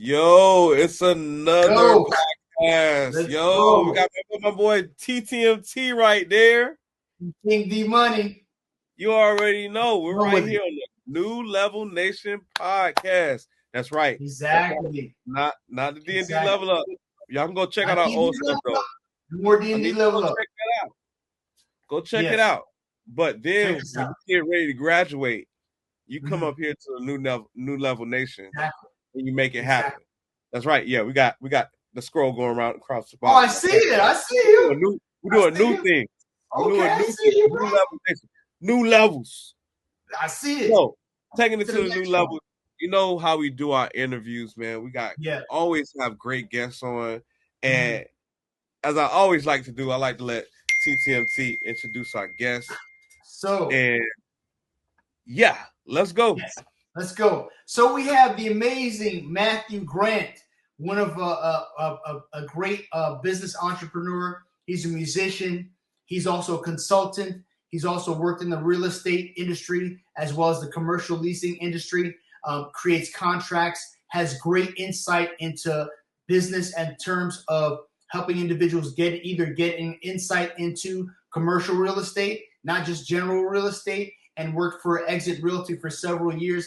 Yo, it's another Go. podcast. Let's Yo, we go. got my boy TTMT right there. King D Money. You already know we're Go right with here it. on the New Level Nation podcast. That's right. That's right. Exactly. Not the D&D Exactly. level up. Y'all can go check out Not our D&D old stuff level up. though. More I D&D need you to go level up. check that out. Go check it Yes. out. But Check then us when out. you get ready to graduate, you come Mhm. up here to the New Level Nation Exactly. and you make it happen. Exactly. That's right. Yeah, we got the scroll going around across the Oh, I bottom. see it. I see you. We I do a see new you. thing. We do Okay, a I new see thing. you, New bro. level, new levels. I see it. So taking it To to the the new next one. level. You know how we do our interviews, man. We got Yeah. always have great guests on, Mhm. and as I always like to do, I like to let TTMT introduce our guests. So, And yeah, let's go. yes, let's go. So we have the amazing Matthew Grant, one of a great business entrepreneur. He's a musician. He's also a consultant. He's also worked in the real estate industry as well as the commercial leasing industry. Creates contracts. Has great insight into business in terms of helping individuals getting insight into commercial real estate, not just general real estate, and worked for Exit Realty for several years.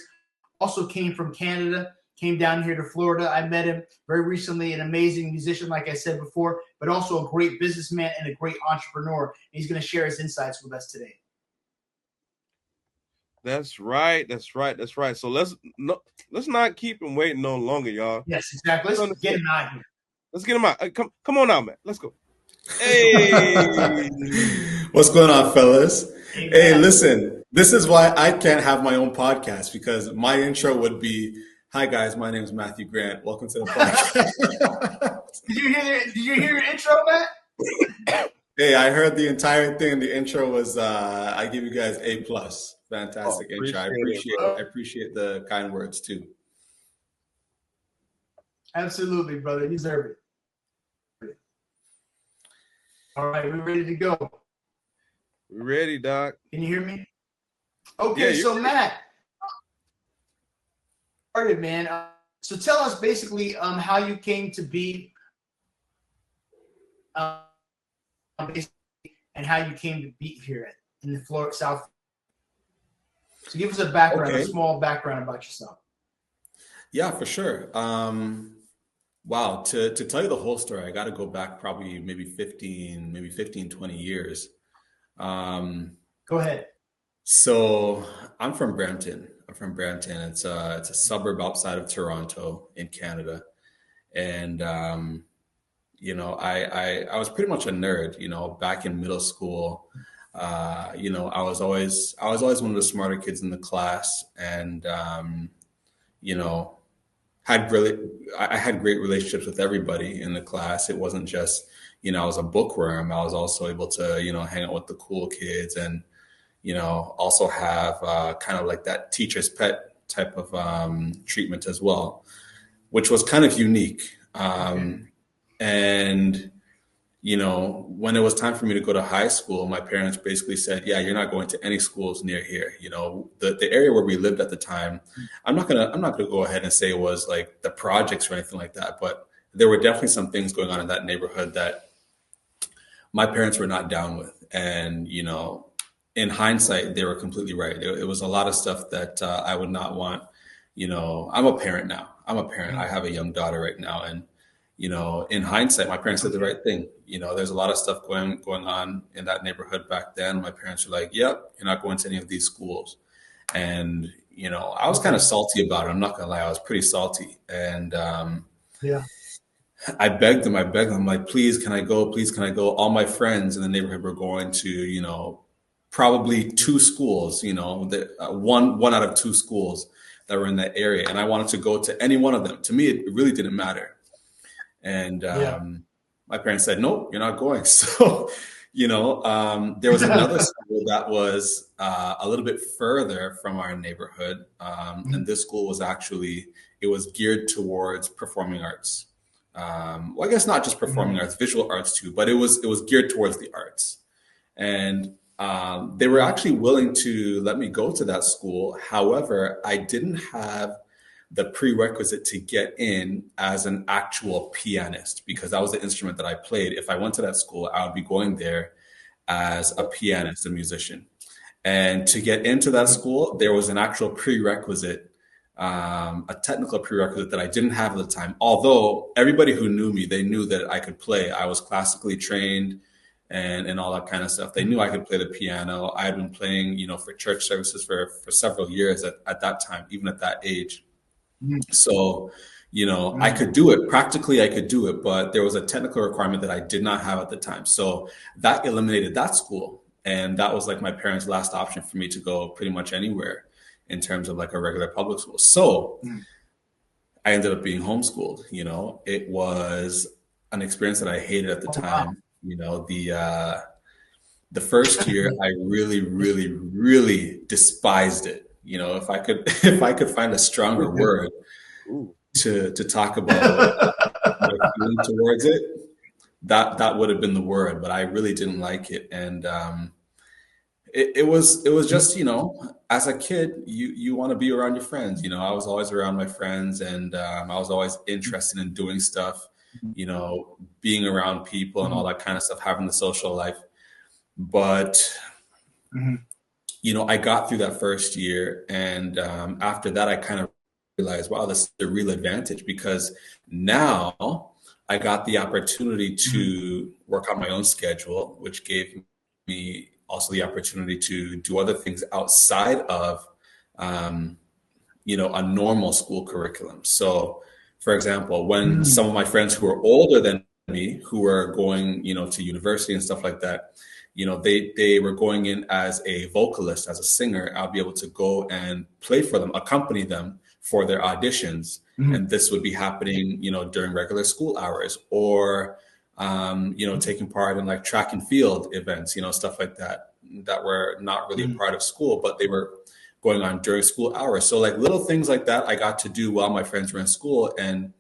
Also came from Canada, came down here to Florida. I met him very recently, an amazing musician, like I said before, but also a great businessman and a great entrepreneur. And he's going to share his insights with us today. That's right. That's right. That's right. So let's not keep him waiting no longer, y'all. Yes, exactly. You Let's get understand? him out here. Let's get him out. Come on out, man. Let's go. Hey. What's going on, fellas? Hey, Hey, Matt. listen, this is why I can't have my own podcast because my intro would be, "Hi guys, my name is Matthew Grant. Welcome to the podcast." Did you hear your intro, Matt? Hey, I heard the entire thing. The intro was, I give you guys A plus. Oh, Fantastic intro. appreciate it, bro. I appreciate the kind words too. Absolutely, brother. You deserve it. All right, we're ready to go. We ready, Doc? Can you hear me? Yeah, Okay, you so Matt, started, man. So tell us basically how you came to be, um, and how you came to be here in the Florida South. So give us a background, a Okay. small background about yourself. Yeah, for sure. Wow, to tell you the whole story, I got to go back probably maybe 15, 20 years. Um, Go ahead. So I'm from Brampton. I'm from Brampton. It's a suburb outside of Toronto in Canada, and I was pretty much a nerd. Back in middle school, I was always one of the smarter kids in the class, and you know had really I had great relationships with everybody in the class. It wasn't just I was a bookworm. I was also able to hang out with the cool kids and also have kind of like that teacher's pet type of treatment as well, which was kind of unique. Okay. And, when it was time for me to go to high school, my parents basically said, yeah, you're not going to any schools near here. The area where we lived at the time, I'm not gonna go ahead and say it was like the projects or anything like that, but there were definitely some things going on in that neighborhood that my parents were not down with. And, in hindsight, they were completely right. It was a lot of stuff that I would not want. I'm a parent now. I'm a parent. I have a young daughter right now. And, in hindsight, my parents did the Okay. right thing. There's a lot of stuff going on in that neighborhood back then. My parents were like, yep, you're not going to any of these schools. And, I was kind of Okay. salty about it. I'm not going to lie. I was pretty salty. And, Yeah. I begged them. I'm like, please, can I go? Please, can I go? All my friends in the neighborhood were going to, probably two schools, one out of two schools that were in that area. And I wanted to go to any one of them. To me, it really didn't matter. And Yeah. my parents said, nope, you're not going. So, there was another school that was a little bit further from our neighborhood. And this school was it was geared towards performing arts. Well, I guess not just performing arts, visual arts too, but it was geared towards the arts. And they were actually willing to let me go to that school. However, I didn't have the prerequisite to get in as an actual pianist, because that was the instrument that I played. If I went to that school, I would be going there as a pianist, a musician. And to get into that school, there was an actual prerequisite, a technical prerequisite that I didn't have at the time. Although everybody who knew me, they knew that I could play. I was classically trained and all that kind of stuff. They knew I could play the piano. I had been playing, for church services for several years at that time, even at that age. So, I could do it. Practically, I could do it, but there was a technical requirement that I did not have at the time. So that eliminated that school. And that was like my parents' last option for me to go pretty much anywhere in terms of like a regular public school. So I ended up being homeschooled. It was an experience that I hated at the time. The first year I really, really, really despised it. If I could find a stronger word to talk about my feeling towards it, that would have been the word. But I really didn't like it, and it was just, as a kid, you want to be around your friends. I was always around my friends, and I was always interested in doing stuff, being around people and all that kind of stuff, having the social life. But I got through that first year, and after that, I kind of realized, wow, this is a real advantage, because now I got the opportunity to work on my own schedule, which gave me also the opportunity to do other things outside of, a normal school curriculum. So, for example, when some of my friends who were older than me, who were going, to university and stuff like that, they were going in as a vocalist, as a singer, I'll be able to go and play for them, accompany them for their auditions. And this would be happening, during regular school hours, or, taking part in like track and field events, stuff like that were not really a part of school, but they were going on during school hours. So like little things like that I got to do while my friends were in school. And,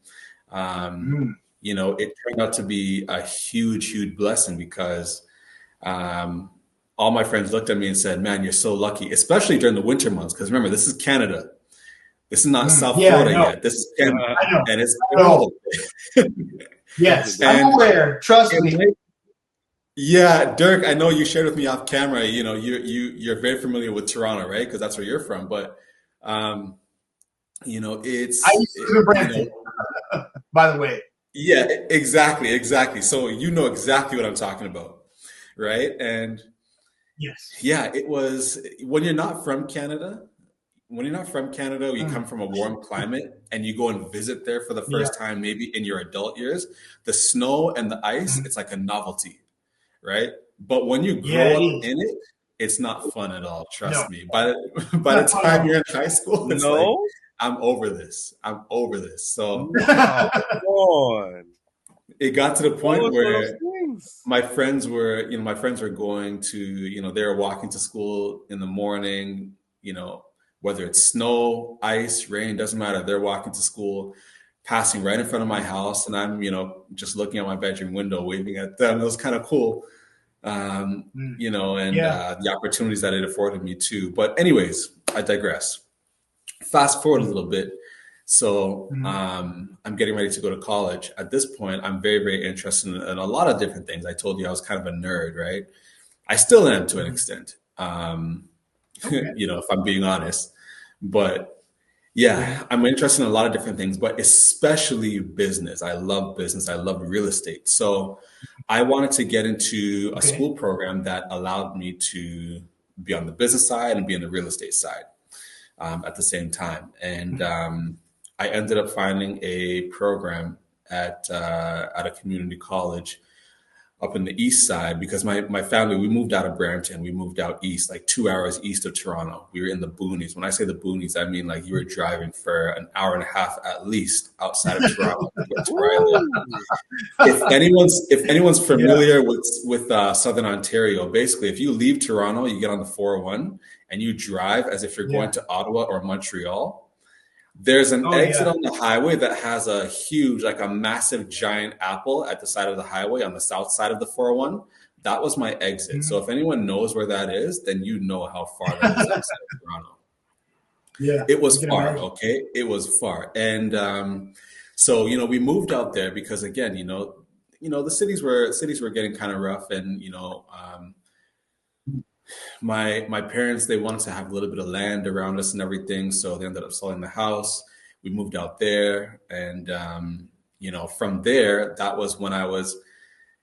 it turned out to be a huge, huge blessing, because all my friends looked at me and said, "Man, you're so lucky," especially during the winter months. Because remember, this is Canada. This is not South Florida yet. This is Canada, I know. and it's cold. Yes, I'm aware. Trust me. Yeah, Dirk, I know you shared with me off camera. You're very familiar with Toronto, right? Because that's where you're from. But it's I used to live in Brampton, by the way. Yeah, exactly. So you know exactly what I'm talking about, right? And Yes. yeah, it was when you're not from Canada. When you're not from Canada, you come from a warm climate and you go and visit there for the first time, maybe in your adult years, the snow and the ice, it's like a novelty, right? But when you grow up in it, it's not fun at all. Trust me. By the time you're in high school, it's like, I'm over this. So come on. it got to the point where my friends were going to, they were walking to school in the morning, whether it's snow, ice, rain, doesn't matter. They're walking to school, passing right in front of my house, and I'm, just looking at my bedroom window, waving at them. It was kind of cool, and the opportunities that it afforded me too. But anyways, I digress. Fast forward a little bit. So I'm getting ready to go to college. At this point, I'm very, very interested in a lot of different things. I told you I was kind of a nerd, right? I still am to an extent, if I'm being honest. But yeah, I'm interested in a lot of different things, but especially business. I love business. I love real estate. So I wanted to get into a school program that allowed me to be on the business side and be on the real estate side at the same time. And I ended up finding a program at a community college up in the east side, because my family, we moved out of Brampton. We moved out east, like 2 hours east of Toronto. We were in the boonies. When I say the boonies, I mean like you were driving for an hour and a half at least outside of Toronto to get to where I live. If anyone's familiar with Southern Ontario, basically, if you leave Toronto, you get on the 401 and you drive as if you're going to Ottawa or Montreal. There's an exit on the highway that has a huge, like a massive giant apple at the side of the highway on the south side of the 401. That was my exit. So if anyone knows where that is, then you know how far that is outside of Toronto. Yeah, It I was can far, imagine. okay? It was far. And so, we moved out there because again, the cities were getting kind of rough, and my parents, they wanted to have a little bit of land around us and everything, so they ended up selling the house. We moved out there, and from there, that was when I was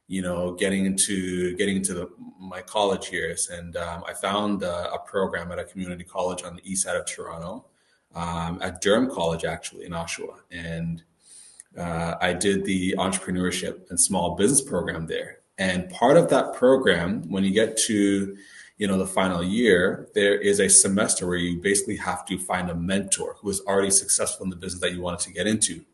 getting into my college years, and I found a program at a community college on the east side of Toronto, at Durham College, actually in Oshawa, and I did the entrepreneurship and small business program there. And part of that program, when you get to the final year, there is a semester where you basically have to find a mentor who is already successful in the business that you wanted to get into.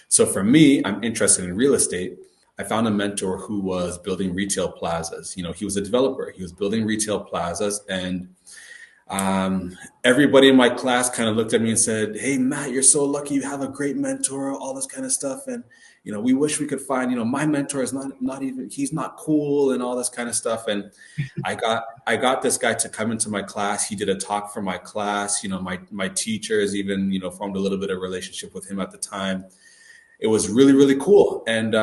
So for me, I'm interested in real estate. I found a mentor who was building retail plazas. He was a developer. He was building retail plazas, and everybody in my class kind of looked at me and said, "Hey, Matt, you're so lucky. You have a great mentor. All this kind of stuff, and we wish we could find. My mentor is not even. He's not cool, and all this kind of stuff." And I got this guy to come into my class. He did a talk for my class. My teachers even formed a little bit of relationship with him at the time. It was really, really cool. And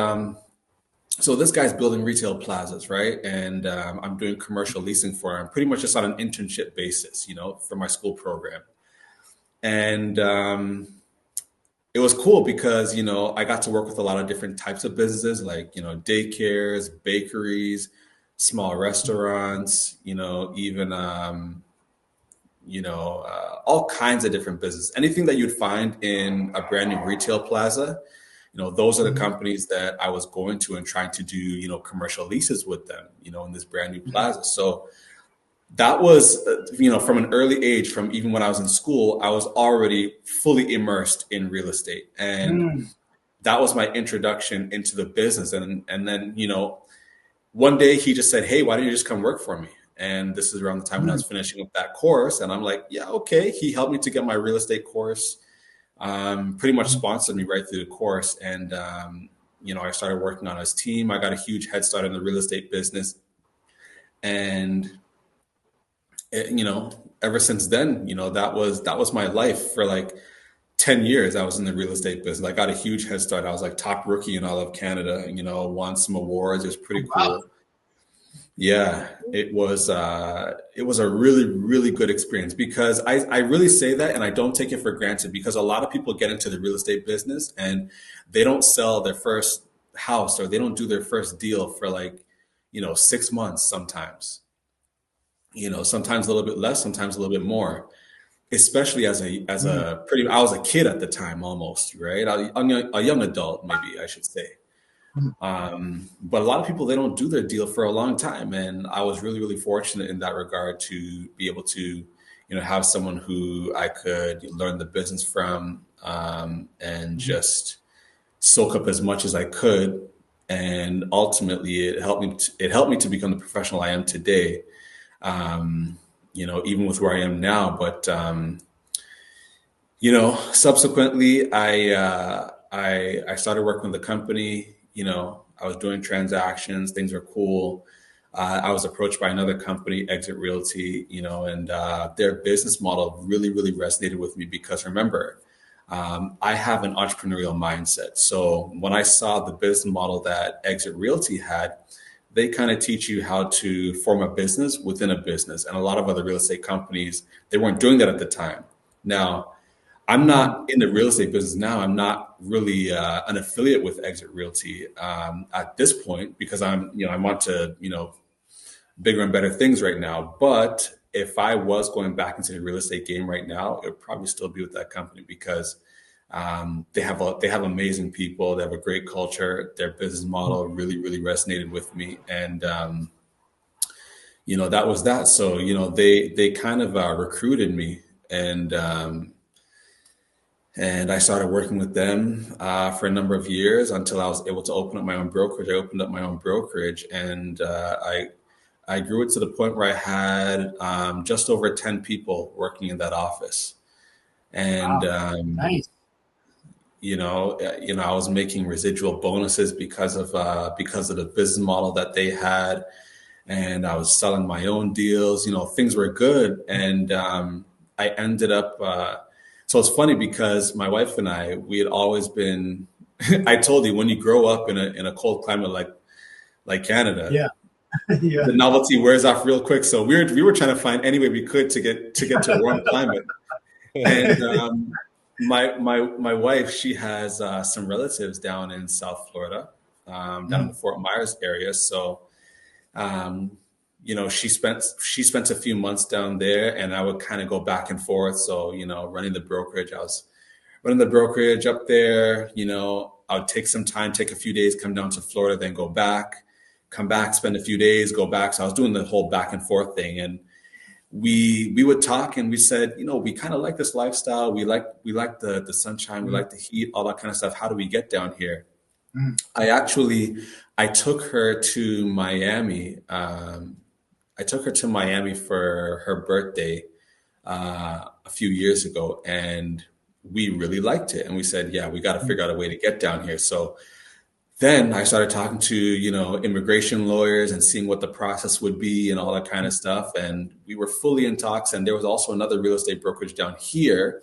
so this guy's building retail plazas, right? And I'm doing commercial leasing for him, pretty much just on an internship basis, for my school program. And it was cool because I got to work with a lot of different types of businesses, like daycares, bakeries, small restaurants, even all kinds of different business. Anything that you'd find in a brand new retail plaza, those are the Mhm. companies that I was going to and trying to do, commercial leases with them, in this brand new Mhm. plaza. So that was, from an early age, from even when I was in school, I was already fully immersed in real estate. And Mm. that was my introduction into the business. And then, one day he just said, "Hey, why don't you just come work for me?" And this is around the time when I Mm. was finishing up that course. And I'm like, "Yeah, okay." He helped me to get my real estate course, pretty much Mm. sponsored me right through the course. And, I started working on his team. I got a huge head start in the real estate business. And, ever since then, that was my life for like 10 years. I was in the real estate business. I got a huge head start. I was like top rookie in all of Canada, won some awards. It was Oh, pretty wow. cool. Yeah, it was a really, really good experience because I really say that and I don't take it for granted because a lot of people get into the real estate business and they don't sell their first house or they don't do their first deal for like, 6 months sometimes. Sometimes a little bit less, sometimes a little bit more. Especially as a as Mm. a pretty I was a kid at the time almost, right? A young adult, maybe I should say. Mm. But a lot of people, they don't do their deal for a long time, and I was really, really fortunate in that regard to be able to, have someone who I could learn the business from, and Mhm. just soak up as much as I could. And ultimately, it helped me to become the professional I am today. Even with where I am now, but subsequently, I started working with the company. I was doing transactions. Things were cool. I was approached by another company, Exit Realty. And their business model really, really resonated with me because remember, I have an entrepreneurial mindset. So when I saw the business model that Exit Realty had, they kind of teach you how to form a business within a business, and a lot of other real estate companies, they weren't doing that at the time. Now, I'm Mhm. not in the real estate business now. I'm not really an affiliate with Exit Realty at this point because I'm on to bigger and better things right now. But if I was going back into the real estate game right now, it would probably still be with that company because they have amazing people. They have a great culture. Their business model really, really resonated with me, and that was that. So they kind of recruited me, and I started working with them for a number of years until I was able to open up my own brokerage. I opened up my own brokerage, and I grew it to the point where I had just over 10 people working in that office. And Wow. Nice. I was making residual bonuses because of the business model that they had, and I was selling my own deals. Things were good, and I ended up So it's funny because my wife and I, we had always been. I told you, when you grow up in a cold climate like Canada, Yeah. Yeah. the novelty wears off real quick. So we were trying to find any way we could to get to a warm climate. And my wife, she has some relatives down in South Florida, down in the Fort Myers area. So um, she spent a few months down there, and I would kind of go back and forth. So running the brokerage, I was running the brokerage up there. I would take some time, take a few days, come down to Florida, then go back, come back, spend a few days, go back. So I was doing the whole back and forth thing, and we would talk, and we said, we kind of like this lifestyle. We like the sunshine, we like the heat, all that kind of stuff. How do we get down here? I took her to Miami. I took her to Miami for her birthday a few years ago, and we really liked it. And we said, yeah, we got to figure out a way to get down here. So then I started talking to, immigration lawyers and seeing what the process would be and all that kind of stuff. And we were fully in talks. And there was also another real estate brokerage down here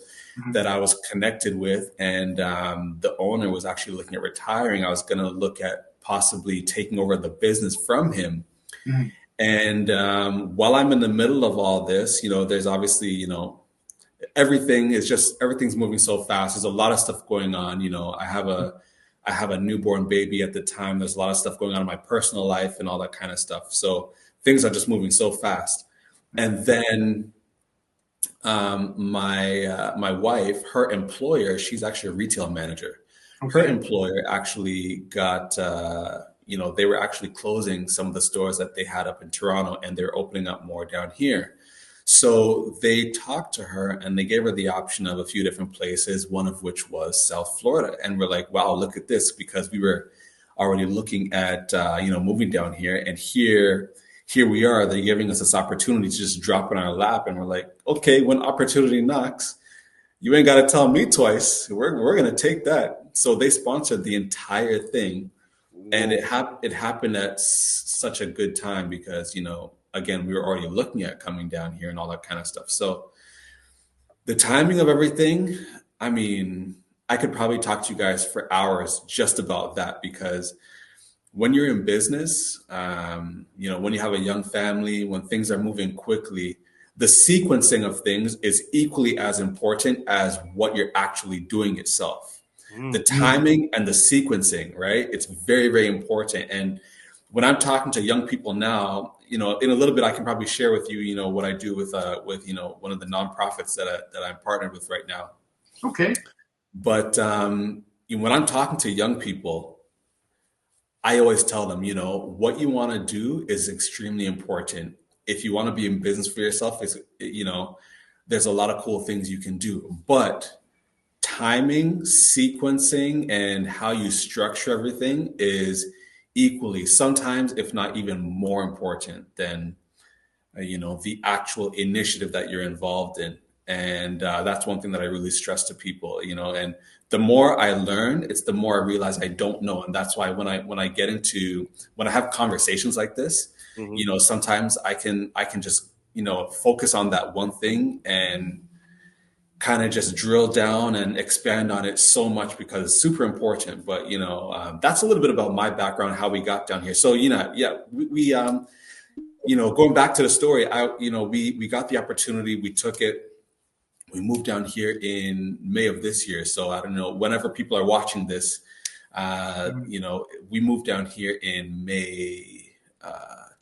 that I was connected with. And the owner was actually looking at retiring. I was going to look at possibly taking over the business from him. And while I'm in the middle of all this, there's obviously, everything's moving so fast. There's a lot of stuff going on. I have a newborn baby at the time. There's a lot of stuff going on in my personal life and all that kind of stuff. So things are just moving so fast. And then my wife, her employer, she's actually a retail manager. Her employer actually got, they were actually closing some of the stores that they had up in Toronto, and they're opening up more down here. So they talked to her, and they gave her the option of a few different places, one of which was South Florida. And we're like, wow, look at this, because we were already looking at, moving down here. And here we are, they're giving us this opportunity to just drop in our lap. And we're like, okay, when opportunity knocks, you ain't got to tell me twice. We're going to take that. So they sponsored the entire thing. And it happened at such a good time because, again, we were already looking at coming down here and all that kind of stuff. So the timing of everything, I mean, I could probably talk to you guys for hours just about that, because when you're in business, when you have a young family, when things are moving quickly, the sequencing of things is equally as important as what you're actually doing itself. The timing and the sequencing, right? It's very, very important. And when I'm talking to young people now, in a little bit, I can probably share with you, what I do with one of the nonprofits that I'm partnered with right now. Okay. But when I'm talking to young people, I always tell them, what you want to do is extremely important. If you want to be in business for yourself, there's a lot of cool things you can do, but timing, sequencing, and how you structure everything is equally, sometimes if not even more important than the actual initiative that you're involved in. And that's one thing that I really stress to people, and the more I learn, it's the more I realize I don't know. And that's why when I have conversations like this, sometimes I can just focus on that one thing and kind of just drill down and expand on it so much because it's super important. But that's a little bit about my background, how we got down here. So we going back to the story, we got the opportunity, we took it, we moved down here in May of this year. So I don't know, whenever people are watching this, we moved down here in May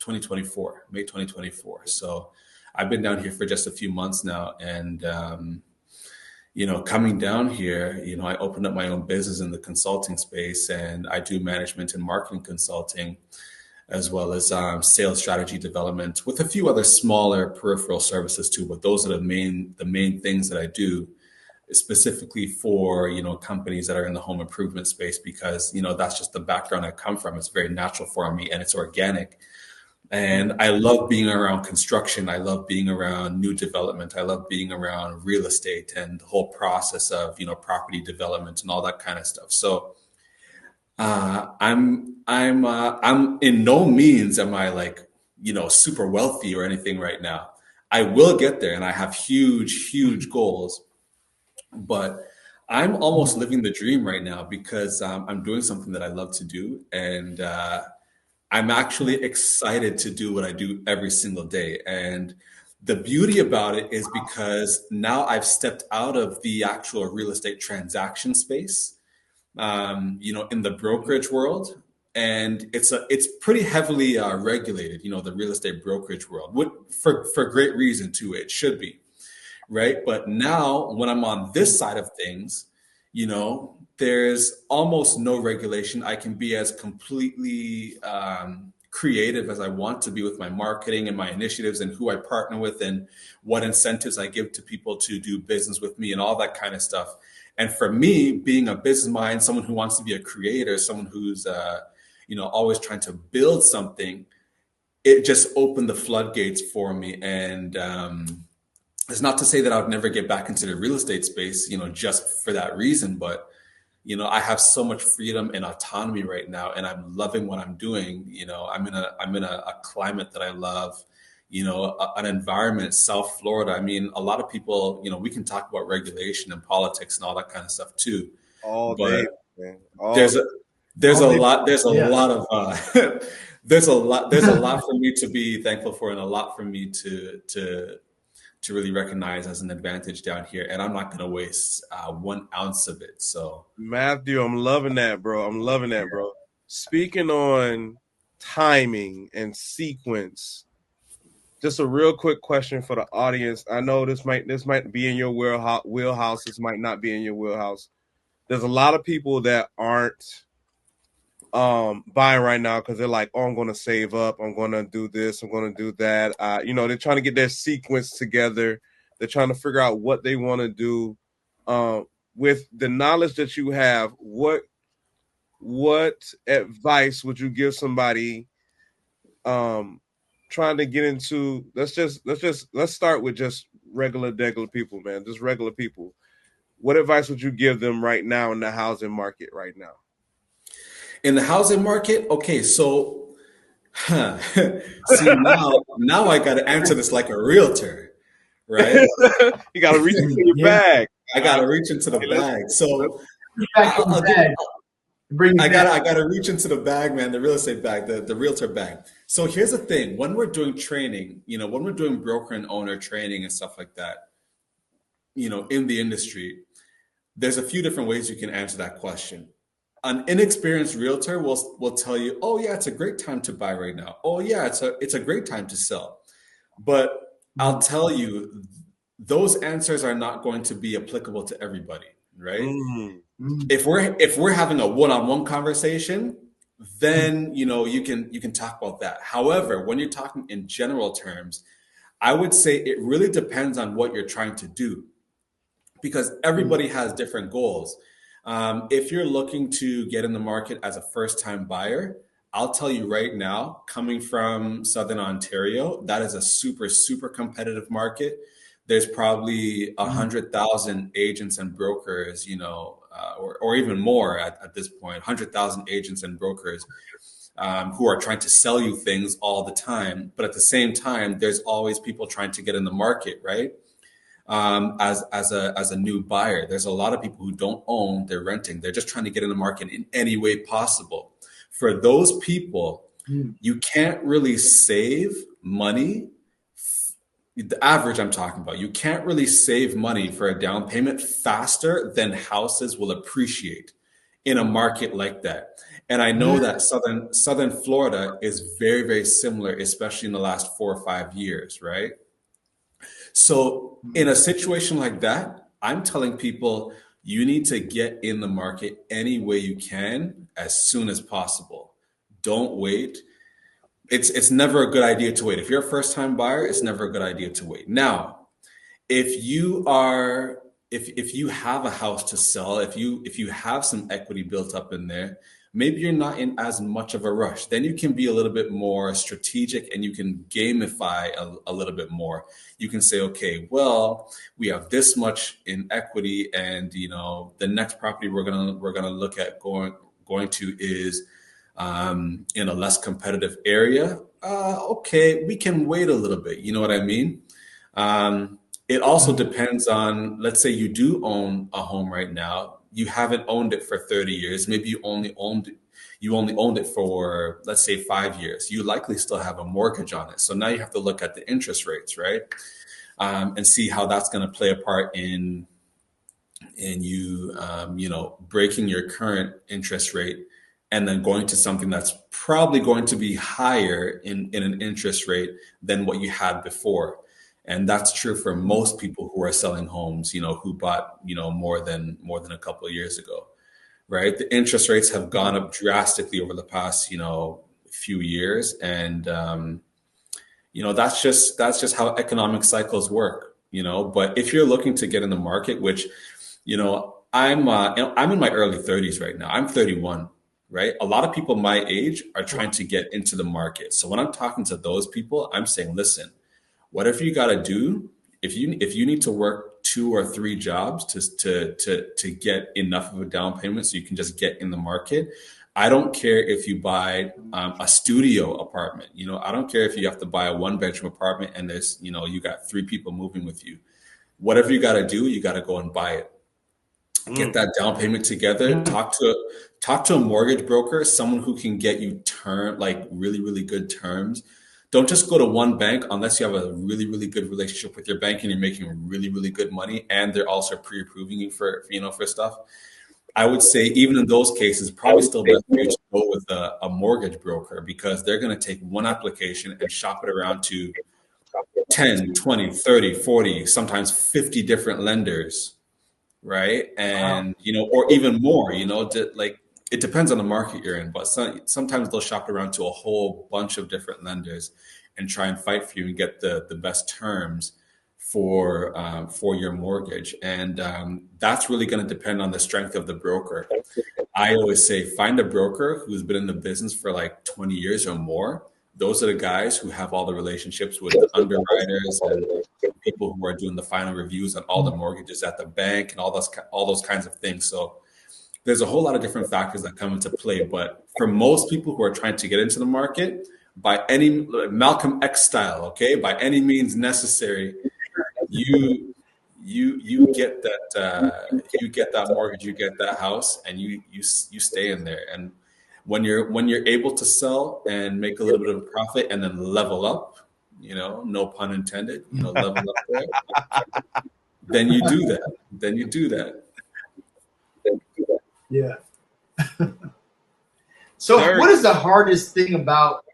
2024. So I've been down here for just a few months now, and coming down here, I opened up my own business in the consulting space, and I do management and marketing consulting, as well as sales strategy development with a few other smaller peripheral services too. But those are the main things that I do specifically for, companies that are in the home improvement space, because, that's just the background I come from. It's very natural for me and it's organic. And I love being around construction. I love being around new development. I love being around real estate and the whole process of, property development and all that kind of stuff. So I'm in no means am I like, super wealthy or anything right now. I will get there, and I have huge goals. But I'm almost living the dream right now because I'm doing something that I love to do, and I'm actually excited to do what I do every single day. And the beauty about it is because now I've stepped out of the actual real estate transaction space, in the brokerage world, and it's pretty heavily regulated. The real estate brokerage world, for great reason too. It should be right. But now when I'm on this side of things, there's almost no regulation. I can be as completely creative as I want to be with my marketing and my initiatives and who I partner with and what incentives I give to people to do business with me and all that kind of stuff. And for me, being a business mind, someone who wants to be a creator, someone who's always trying to build something, it just opened the floodgates for me. And it's not to say that I would never get back into the real estate space, just for that reason. But, I have so much freedom and autonomy right now, and I'm loving what I'm doing. I'm in a climate that I love, an environment, South Florida. I mean, a lot of people, we can talk about regulation and politics and all that kind of stuff too. All day, But man. All there's day. a there's All a day. lot there's a Yeah. lot of there's a lot for me to be thankful for, and a lot for me to really recognize as an advantage down here, and I'm not going to waste 1 ounce of it. So Matthew, I'm loving that, bro. I'm loving that, bro. Speaking on timing and sequence, just a real quick question for the audience. I know this might be in your wheelhouse. This might not be in your wheelhouse. There's a lot of people that aren't buying right now because they're like, oh, I'm going to save up, I'm going to do this, I'm going to do that. They're trying to get their sequence together. They're trying to figure out what they want to do. With the knowledge that you have, what advice would you give somebody trying to get into, let's start with just regular people, man, just regular people. What advice would you give them right now in the housing market right now? in the housing market, okay, so see, now I got to answer this like a realtor, right? You got to reach into your Yeah. bag. I got to reach into the Okay, let's bag. So Back in I'll the give. bag. Bring it I back. gotta reach into the bag, man, the real estate bag, the realtor bag. So here's the thing: when we're doing training, when we're doing broker and owner training and stuff like that, in the industry, there's a few different ways you can answer that question. An inexperienced realtor will tell you, "Oh yeah, it's a great time to buy right now. Oh yeah, it's a great time to sell." But I'll tell you, those answers are not going to be applicable to everybody, right? Mm. If we're having a one-on-one conversation, then you can talk about that. However, when you're talking in general terms, I would say it really depends on what you're trying to do, because everybody has different goals. If you're looking to get in the market as a first-time buyer, I'll tell you right now, coming from Southern Ontario, that is a super, super competitive market. There's probably 100,000 agents and brokers, or even more at this point, 100,000 agents and brokers who are trying to sell you things all the time. But at the same time, there's always people trying to get in the market, right? As a new buyer, there's a lot of people who don't own, they're renting, they're just trying to get in the market in any way possible. For those people, you can't really save money. The average I'm talking about, you can't really save money for a down payment faster than houses will appreciate in a market like that. And I know that Southern Florida is very, very similar, especially in the last 4 or 5 years, right? So in a situation like that, I'm telling people you need to get in the market any way you can as soon as possible. Don't wait. It's never a good idea to wait. If you're a first time buyer, it's never a good idea to wait. Now, if you have a house to sell, if you have some equity built up in there, maybe you're not in as much of a rush. Then you can be a little bit more strategic and you can gamify a little bit more. You can say, okay, well, we have this much in equity, and the next property we're gonna look at going to is in a less competitive area. Okay, we can wait a little bit. You know what I mean? It also depends on, let's say you do own a home right now. You haven't owned it for 30 years. Maybe you only owned it for, let's say, 5 years. You likely still have a mortgage on it. So now you have to look at the interest rates, right? And see how that's going to play a part in you, breaking your current interest rate and then going to something that's probably going to be higher in an interest rate than what you had before. And that's true for most people who are selling homes, who bought, more than a couple of years ago, right? The interest rates have gone up drastically over the past, few years. And, that's just how economic cycles work. But if you're looking to get in the market, which, I'm in my early 30s right now. I'm 31, right? A lot of people my age are trying to get into the market. So when I'm talking to those people, I'm saying, listen, whatever you got to do, if you need to work 2 or 3 jobs to get enough of a down payment so you can just get in the market. I don't care if you buy a studio apartment. I don't care if you have to buy a 1 bedroom apartment and there's you got 3 people moving with you. Whatever you got to do, you got to go and buy it. Get that down payment together. Talk to a mortgage broker, someone who can get you like really, really good terms. Don't just go to one bank unless you have a really, really good relationship with your bank and you're making really, really good money and they're also pre-approving you for stuff. I would say even in those cases, probably still best for you to go with a mortgage broker because they're going to take one application and shop it around to 10, 20, 30, 40, sometimes 50 different lenders, right? Wow. And, or even more, like it depends on the market you're in, but sometimes they'll shop around to a whole bunch of different lenders and try and fight for you and get the best terms for your mortgage. And that's really going to depend on the strength of the broker. I always say find a broker who's been in the business for like 20 years or more. Those are the guys who have all the relationships with the underwriters and people who are doing the final reviews on all the mortgages at the bank and all those kinds of things. So there's a whole lot of different factors that come into play. But for most people who are trying to get into the market, by any Malcolm X style, okay, by any means necessary, you get that mortgage, you get that house, and you stay in there. And when you're able to sell and make a little bit of a profit and then level up, no pun intended, level up there, then you do that. Then you do that. Yeah. So what is the hardest thing about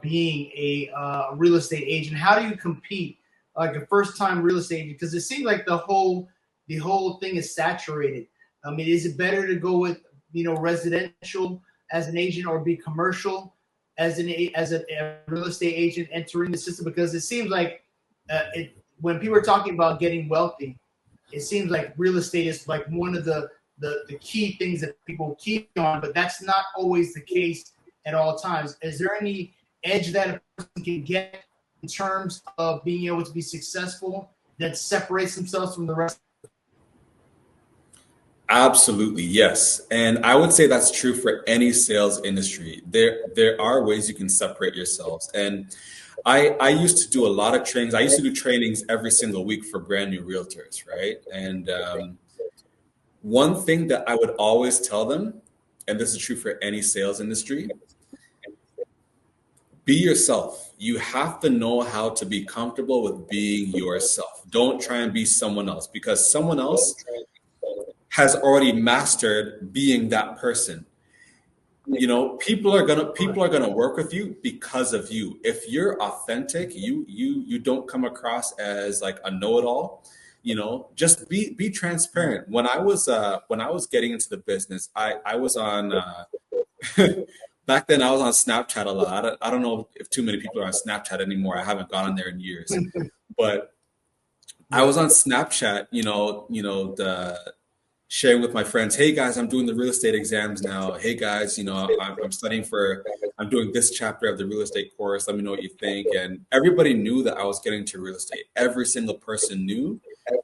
being a real estate agent? How do you compete like a first time real estate agent? Because it seems like the whole thing is saturated. I mean, is it better to go with residential as an agent or be commercial as a real estate agent entering the system? Because it seems like when people are talking about getting wealthy, it seems like real estate is like one of the key things that people keep on, but that's not always the case at all times. Is there any edge that a person can get in terms of being able to be successful that separates themselves from the rest? Absolutely, yes. And I would say that's true for any sales industry. There are ways you can separate yourselves. And I used to do a lot of trainings. I used to do trainings every single week for brand new realtors, right? And one thing that I would always tell them, and this is true for any sales industry, be yourself. You have to know how to be comfortable with being yourself. Don't try and be someone else because someone else has already mastered being that person. People are gonna work with you because of you. If you're authentic, you don't come across as like a know-it-all. Just be transparent. When I was getting into the business, I was on back then I was on Snapchat a lot. I don't know if too many people are on Snapchat anymore. I haven't gone on there in years, but I was on Snapchat. The sharing with my friends, hey guys, I'm doing the real estate exams now. Hey guys, I'm studying I'm doing this chapter of the real estate course. Let me know what you think. And everybody knew that I was getting to real estate. Every single person knew.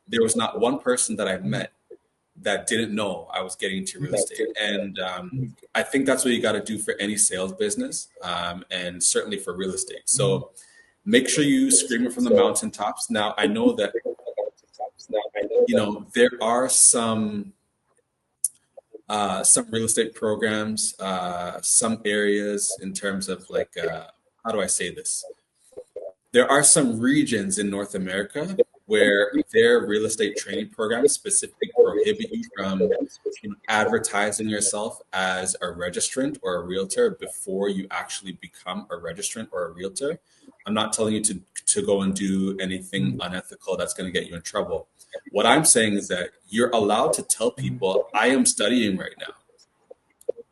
There was not one person that I met that didn't know I was getting into real estate. And I think that's what you got to do for any sales business, and certainly for real estate. So Make sure you scream it from the mountaintops. Now, I know that, there are some real estate programs, some areas in terms of like, how do I say this? There are some regions in North America where their real estate training programs specifically prohibit you from advertising yourself as a registrant or a realtor before you actually become a registrant or a realtor. I'm not telling you to go and do anything unethical that's going to get you in trouble. What I'm saying is that you're allowed to tell people, I am studying right now.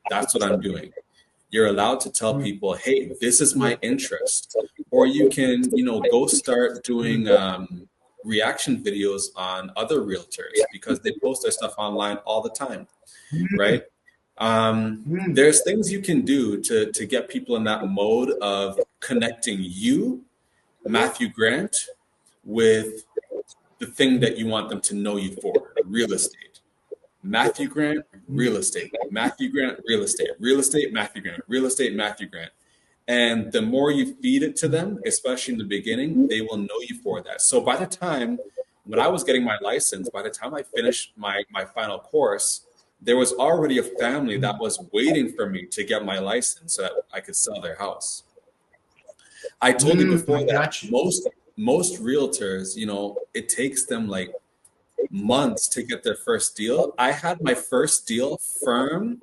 That's what I'm doing. You're allowed to tell people, hey, this is my interest. Or you can, go start doing reaction videos on other realtors because they post their stuff online all the time, right? There's things you can do to get people in that mode of connecting you, Matthew Grant, with the thing that you want them to know you for, real estate. Matthew Grant, real estate. Matthew Grant, real estate. Real estate, Matthew Grant. Real estate, Matthew Grant. And the more you feed it to them, especially in the beginning, they will know you for that. So by the time, when I was getting my license, by the time I finished my final course, there was already a family that was waiting for me to get my license so that I could sell their house. I told you before that most realtors, it takes them like months to get their first deal. I had my first deal firm,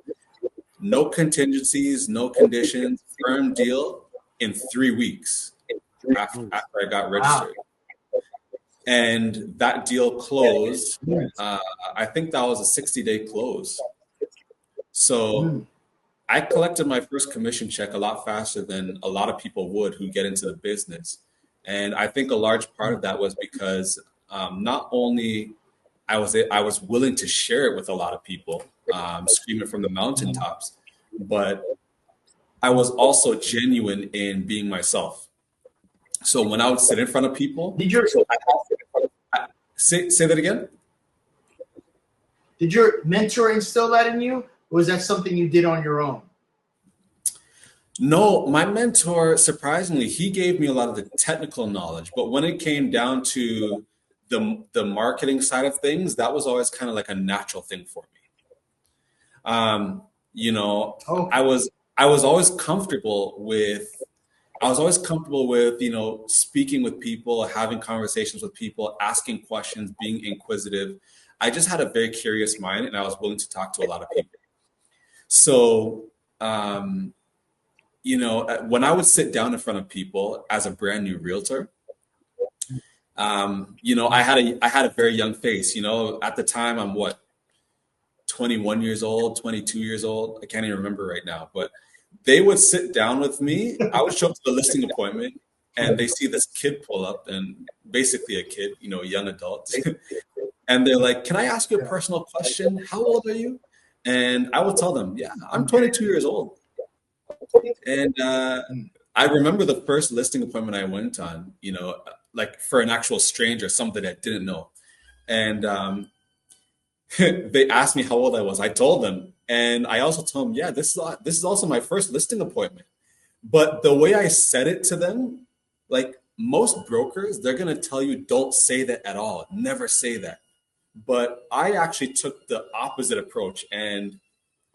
no contingencies, no conditions, firm deal in 3 weeks after I got registered. And that deal closed. I think that was a 60-day close. So I collected my first commission check a lot faster than a lot of people would who get into the business. And I think a large part of that was because not only I was willing to share it with a lot of people, scream it from the mountaintops, but I was also genuine in being myself. So when I would sit in front of people, say that again. Did your mentor instill that in you, or was that something you did on your own? No, my mentor, surprisingly, he gave me a lot of the technical knowledge, but when it came down to the marketing side of things, that was always kind of like a natural thing for me. I was always comfortable with speaking with people, having conversations with people, asking questions, being inquisitive. I just had a very curious mind and I was willing to talk to a lot of people. So, when I would sit down in front of people as a brand new realtor, I had a very young face. At the time, I'm 21 years old, 22 years old. I can't even remember right now, but they would sit down with me. I would show up to the listing appointment and they see this kid pull up, and basically a kid, a young adult. And they're like, can I ask you a personal question? How old are you? And I will tell them, yeah, I'm 22 years old. And I remember the first listing appointment I went on, like for an actual stranger, somebody I didn't know. And they asked me how old I was. I told them. And I also told them, yeah, this is also my first listing appointment. But the way I said it to them, like most brokers, they're going to tell you, don't say that at all. Never say that. But I actually took the opposite approach and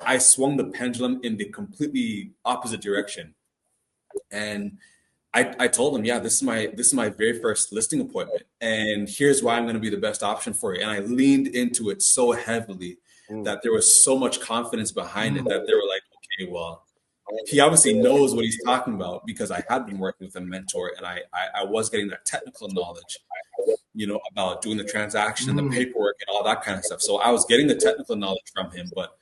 I swung the pendulum in the completely opposite direction. And I told them, yeah, this is my very first listing appointment, and here's why I'm going to be the best option for you. And I leaned into it so heavily that there was so much confidence behind it that they were like, okay, well, he obviously knows what he's talking about, because I had been working with a mentor and I was getting that technical knowledge, about doing the transaction and the paperwork and all that kind of stuff. So I was getting the technical knowledge from him, but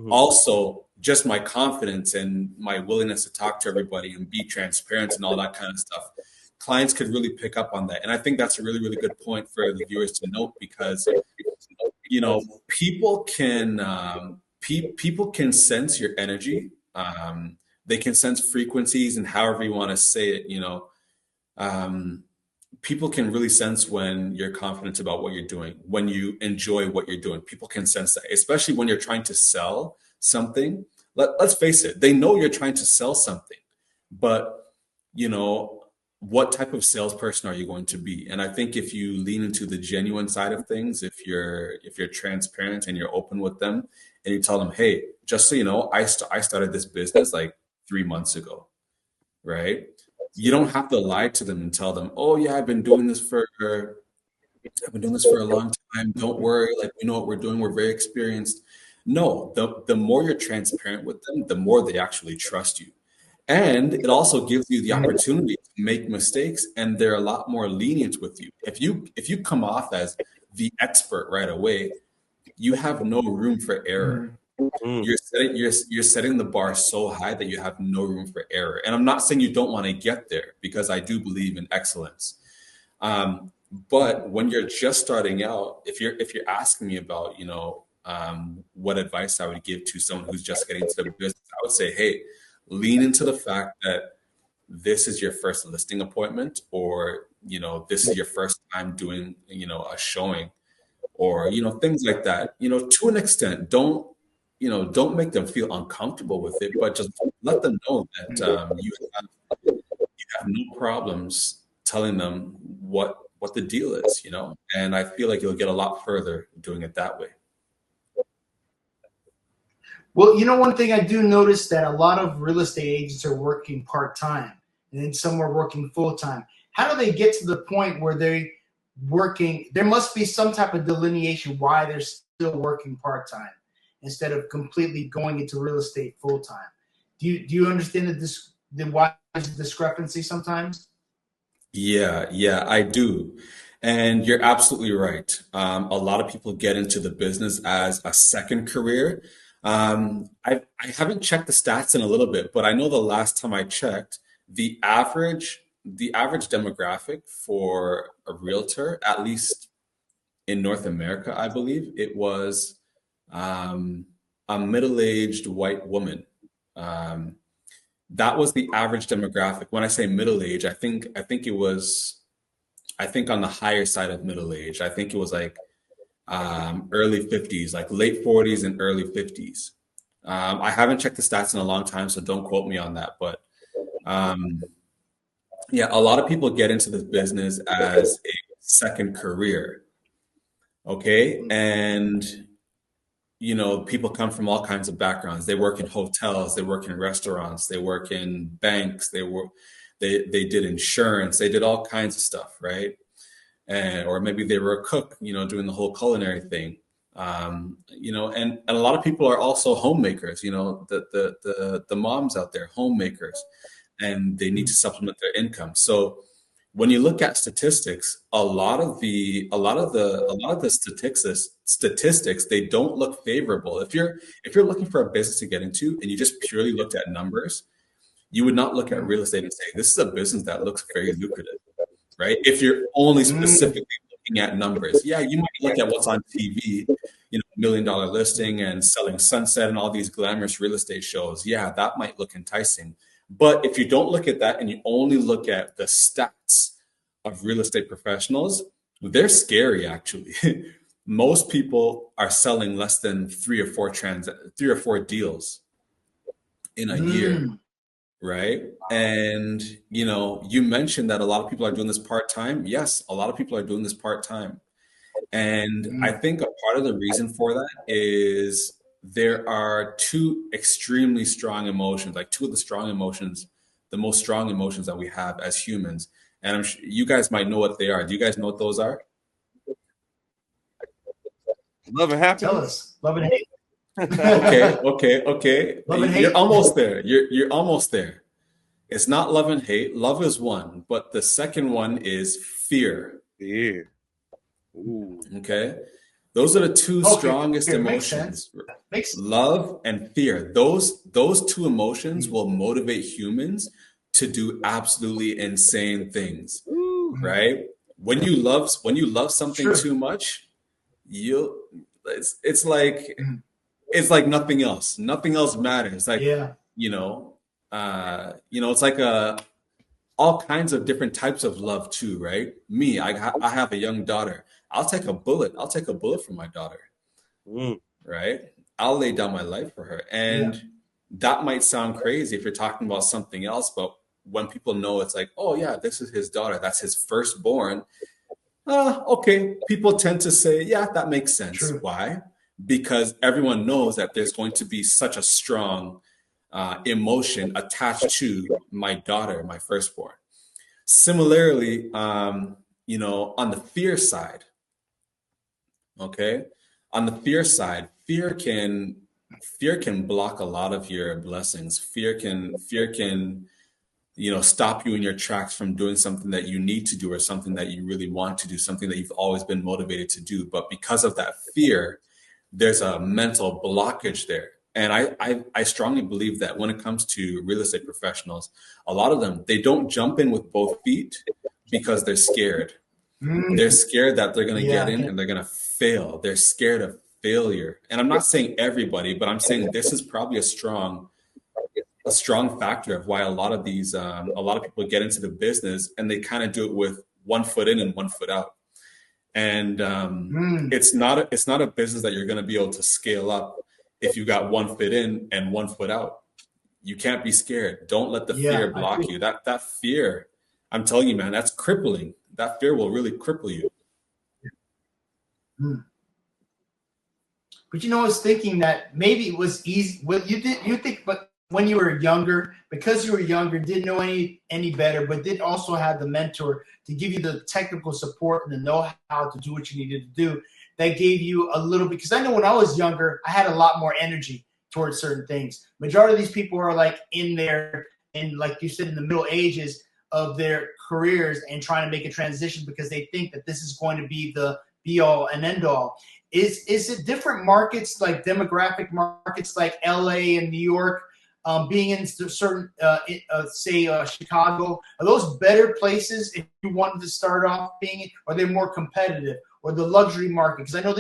also just my confidence and my willingness to talk to everybody and be transparent and all that kind of stuff. Clients could really pick up on that. And I think that's a really, really good point for the viewers to note, because, people can sense your energy. They can sense frequencies, and however you want to say it, people can really sense when you're confident about what you're doing, when you enjoy what you're doing. People can sense that, especially when you're trying to sell something. Let's face it, they know you're trying to sell something, but what type of salesperson are you going to be? And I think if you lean into the genuine side of things, if you're transparent and you're open with them, and you tell them, hey, just so you know, I started this business like 3 months ago, right? You don't have to lie to them and tell them, oh yeah, I've been doing this for a long time. Don't worry, like we know what we're doing. We're very experienced. No, the more you're transparent with them, the more they actually trust you. And it also gives you the opportunity to make mistakes, and they're a lot more lenient with you. If you come off as the expert right away, you have no room for error. Mhm. Mm. You're setting the bar so high that you have no room for error. And I'm not saying you don't want to get there, because I do believe in excellence. But when you're just starting out, if you're asking me about, what advice I would give to someone who's just getting to the business, I would say, hey, lean into the fact that this is your first listing appointment, or this is your first time doing a showing, or things like that. To an extent, don't make them feel uncomfortable with it, but just let them know that you have no problems telling them what the deal is, and I feel like you'll get a lot further doing it that way. Well, one thing I do notice that a lot of real estate agents are working part time, and then some are working full time. How do they get to the point where they working? There must be some type of delineation why they're still working part time instead of completely going into real estate full time. Do you understand the why there's a discrepancy sometimes? Yeah, I do. And you're absolutely right. A lot of people get into the business as a second career. I haven't checked the stats in a little bit, but I know the last time I checked, the average demographic for a realtor, at least in North America, I believe, it was um, a middle-aged white woman. Um, that was the average demographic. When I say middle age, I think on the higher side of middle age. I think it was like early 50s, like late 40s and early 50s. I haven't checked the stats in a long time, so don't quote me on that. But um, yeah, a lot of people get into this business as a second career. Okay. And, people come from all kinds of backgrounds. They work in hotels, they work in restaurants, they work in banks, they did insurance, they did all kinds of stuff, right? And or maybe they were a cook, doing the whole culinary thing. And a lot of people are also homemakers, the moms out there, homemakers, and they need to supplement their income. So when you look at statistics, a lot of the statistics, they don't look favorable. If you're looking for a business to get into and you just purely looked at numbers, you would not look at real estate and say, this is a business that looks very lucrative, right? If you're only Mm, specifically looking at numbers, yeah, you might look at what's on TV, $1 million listing and selling sunset and all these glamorous real estate shows. Yeah, that might look enticing. But if you don't look at that and you only look at the stats of real estate professionals, they're scary actually. Most people are selling less than 3 or 4 deals in a year, mm, right? And you mentioned that a lot of people are doing this part-time. Yes, a lot of people are doing this part-time. And I mm. think a part of the reason for that is there are two extremely strong emotions, like two of the strong emotions, the most strong emotions that we have as humans. And you guys might know what they are. Do you guys know what those are? Love and Tell happiness. us, love and hate, Okay, okay, okay. love and You're hate. almost there. You're almost there. It's not love and hate. Love is one, but the second one is fear. Yeah. Ooh. Okay. Those are the two Okay, strongest it makes sense. emotions, Makes love and fear. Those two emotions will motivate humans to do absolutely insane things, Ooh. right? When you love it's something true. too much, you it's like Mhm. it's like nothing else. Nothing else matters. Like, Yeah. you know, it's like all kinds of different types of love too, right? Me, I have a young daughter. I'll take a bullet. I'll take a bullet for my daughter, Mm. right? I'll lay down my life for her. Yeah. And that might sound crazy if you're talking about something else, but when people know it's like, oh yeah, this is his daughter, that's his firstborn, okay, people tend to say, yeah, that makes sense. True. Why? Because everyone knows that there's going to be such a strong emotion attached to my daughter, my firstborn. Similarly, on the fear side, okay, on the fear side, fear can block a lot of your blessings. Fear can stop you in your tracks from doing something that you need to do or something that you really want to do, something that you've always been motivated to do. But because of that fear, there's a mental blockage there. And I strongly believe that when it comes to real estate professionals, a lot of them, they don't jump in with both feet because they're scared. They're Mm. scared that they're going to get Yeah. in and they're going to fail. They're scared of failure. And I'm not saying everybody, but I'm saying this is probably a strong factor of why a lot of people get into the business and they kind of do it with one foot in and one foot out. And Mm. it's not a business that you're going to be able to scale up if you got one foot in and one foot out. You can't be scared. Don't let the Yeah. fear block you. That fear, I'm telling you, man, that's crippling. That fear will really cripple you. Mm. But I was thinking that maybe it was easy. What you think, but when you were younger, because you were younger, didn't know any better, but did also have the mentor to give you the technical support and the know-how to do what you needed to do. That gave you a little bit. Because I know when I was younger, I had a lot more energy towards certain things. Majority of these people are like like you said, in the middle ages of their careers and trying to make a transition because they think that this is going to be the be all and end all. Is it different markets, like demographic markets like LA and New York, being in certain, say, Chicago? Are those better places if you wanted to start off being, or are they more competitive? Or the luxury market? Because I know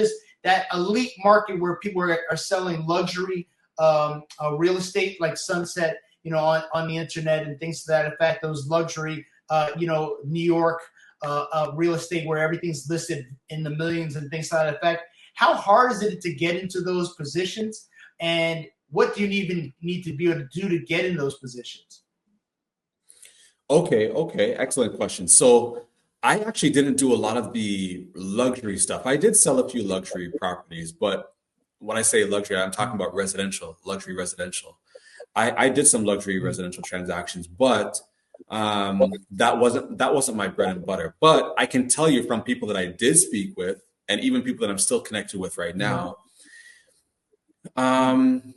that elite market where people are selling luxury real estate, like Sunset, on the internet and things to that effect. Those luxury, New York real estate where everything's listed in the millions and things to that effect. How hard is it to get into those positions? And what do you even need to be able to do to get in those positions? Okay, excellent question. So I actually didn't do a lot of the luxury stuff. I did sell a few luxury properties, but when I say luxury, I'm talking about residential, luxury residential. I did some luxury residential transactions, but that wasn't my bread and butter. But I can tell you from people that I did speak with, and even people that I'm still connected with right Mm-hmm. now, um,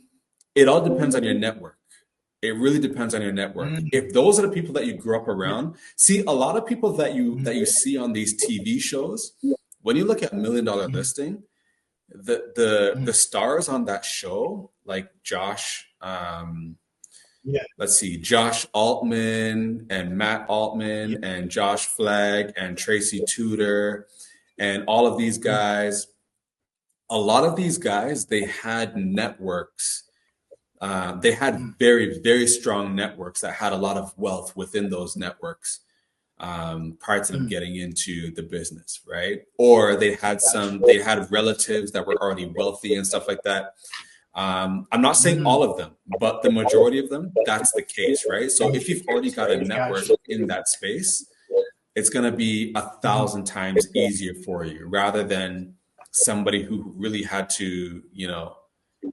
it all depends on your network. It really depends on your network. Mm-hmm. If those are the people that you grew up Yeah. around, see a lot of people that you Mm-hmm. that you see on these TV shows, when you look at Million Dollar Listing, the stars on that show, like Yeah. let's see, Josh Altman and Matt Yeah. Altman and Josh Flagg and Tracy Tudor and all of these Yeah. guys, a lot of these guys, they had networks. They had very, very strong networks that had a lot of wealth within those networks prior to them Mm-hmm. getting into the business, right? Or Gotcha. they had relatives that were already wealthy and stuff like that. I'm not saying Mm-hmm. all of them, but the majority of them, that's the case, right? So if you've already got a network Gotcha. in that space, it's going to be a Mm-hmm. thousand times easier for you rather than somebody who really had to,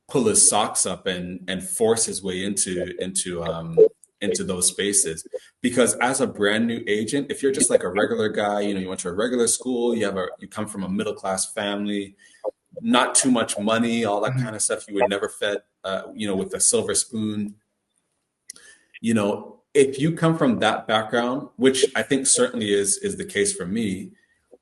pull his socks up and force his way into those spaces. Because as a brand new agent, if you're just like a regular guy, you went to a regular school, you come from a middle class family, not too much money, all that Mm-hmm. kind of stuff, you were never fed, with a silver spoon. If you come from that background, which I think certainly is the case for me,